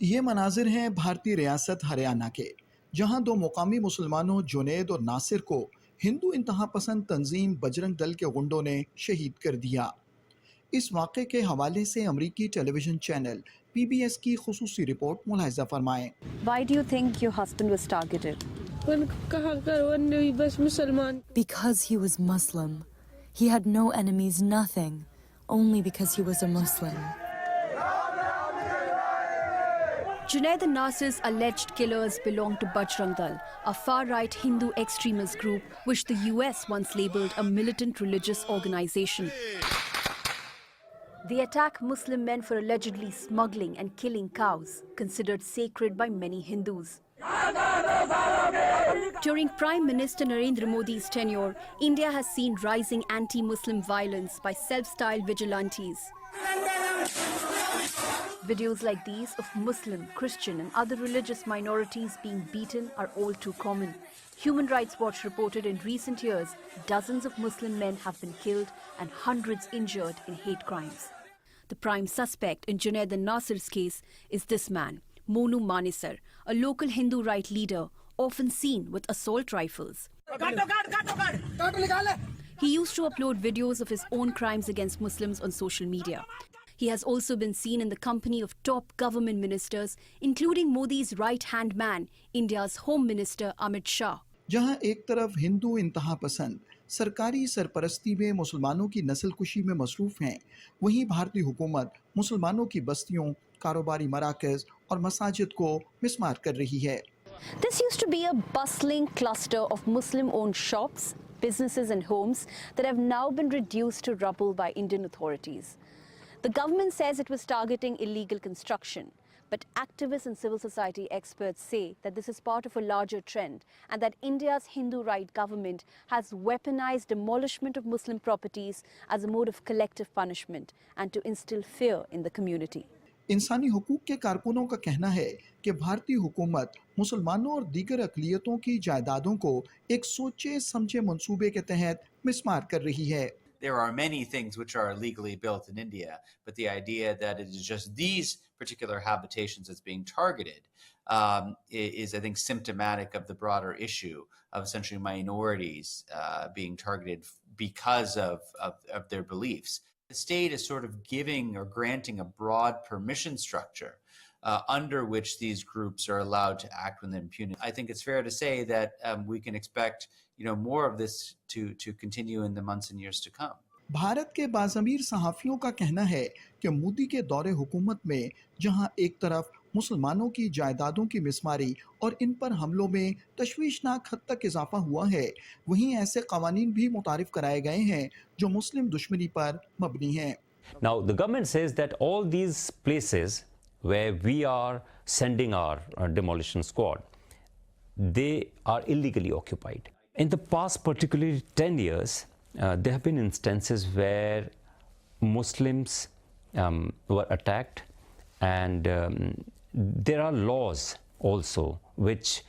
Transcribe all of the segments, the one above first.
ये मनाजिर हैं भारतीय रियासत हरियाणा के, जहां दो मुकामी मुसलमानों जुनैद और नासिर को हिंदू इंतहा पसंद तंजीम बजरंग दल के गुंडों ने शहीद कर दिया। इस वाक़े के हवाले से अमरीकी टेलीविजन चैनल PBS की खुसूसी report मुलाहिजा फरमाएं। Why do you think your husband was targeted? Because he was Muslim. He had no enemies, nothing. Only because he was a Muslim. Junaid and Nasir's alleged killers belong to Bajrang Dal, a far-right Hindu extremist group which the US once labelled a militant religious organisation. They attack Muslim men for allegedly smuggling and killing cows, considered sacred by many Hindus. During Prime Minister Narendra Modi's tenure, India has seen rising anti-Muslim violence by self-styled vigilantes. Videos like these of Muslim, Christian and other religious minorities being beaten are all too common. Human Rights Watch reported in recent years, dozens of Muslim men have been killed and hundreds injured in hate crimes. The prime suspect in Junaid and Nasir's case is this man, Monu Manesar, a local Hindu right leader, often seen with assault rifles. He used to upload videos of his own crimes against Muslims on social media. He has also been seen in the company of top government ministers, including Modi's right-hand man, India's Home Minister Amit Shah. जहां एक तरफ हिंदू इंतहा पसंद सरकारी सरपरस्ती में मुसलमानों की नस्लकुशी में मसरूफ़ हैं, वहीं भारतीय हुकूमत मुसलमानों की बस्तियों, कारोबारी मराकज़ और मसाजिद को मिस्मार कर रही है। This used to be a bustling cluster of Muslim-owned shops, businesses and homes that have now been reduced to rubble by Indian authorities. The government says it was targeting illegal construction, but activists and civil society experts say that this is part of a larger trend and that India's Hindu right government has weaponized demolishment of Muslim properties as a mode of collective punishment and to instill fear in the community. इंसानी हुकूक के कारकुनों का कहना है कि भारतीय हुकूमत मुसलमानों और दीगर अक़लियतों की जायदादों को एक सोचे समझे मंसूबे के तहत मिस्मार कर रही है। There are many things which are illegally built in India, but the idea that it is just these particular habitations that's being targeted is, I think, symptomatic of the broader issue of essentially minorities being targeted because of their beliefs. The state is sort of giving or granting a broad permission structure under which these groups are allowed to act with impunity. I think it's fair to say that we can expect, more of this to continue in the months and years to come. Bharat के बाज़मीर सहाफ़ियों का कहना है कि मोदी के दौरे हुकूमत में जहां एक तरफ मुसलमानों की जायदादों की मिसमारी और इन पर हमलों में तशवीशनाक हद तक इजाफा हुआ है, वहीं ऐसे कवानीन भी मुतारिफ कराए गए हैं जो मुस्लिम दुश्मनी पर मबनी हैं। Now the government says that all these places where we are sending our demolition squad, they are illegally occupied. In the past, particularly 10 years, there have been instances where Muslims were attacked, and there are laws also which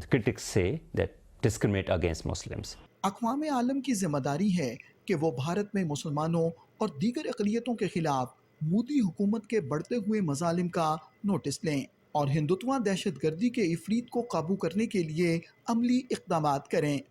critics say that discriminate against Muslims. अक़वाम आलम की जिम्मेदारी है कि वो भारत में मुसलमानों और दीगर अक़लियतों के खिलाफ मोदी हुकूमत के बढ़ते हुए मज़ालिम का नोटिस लें और हिंदुत्व दहशत गर्दी के इफरीत को काबू करने के लिए अमली इक़दामात करें।